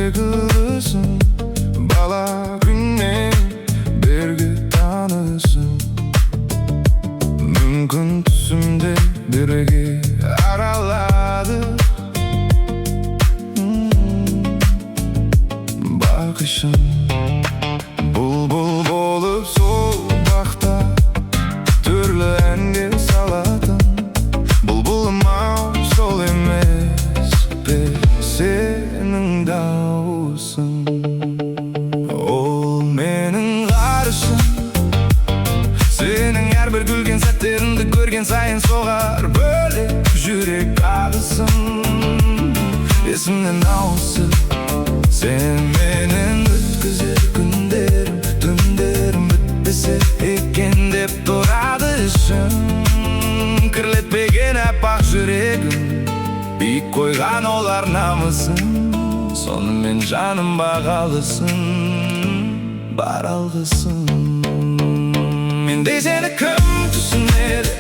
секілдісің, бала күннен бергі танысың. Мүмкін түсімде бірге аралады бақышың. Бұлбұл болып сол бақта түрлі әндер салатын. Бұлбұлым-ау, сол емес пе сенің дауысың. Ол менің ғарышым, сенің әрбір күлген сәттеріңді көрген сайын соғар бөлек жүрек ағысым. Есімнен ауысып, сен менің өткізер күндерім, түндерім бітпесе екен деп тұрады ішім. Кірлетпеген аппақ жүрегім, биік қойған олар намысын. Сонымен жаным бағалысын, бар алғысын. Мендей сені кім түсінеді,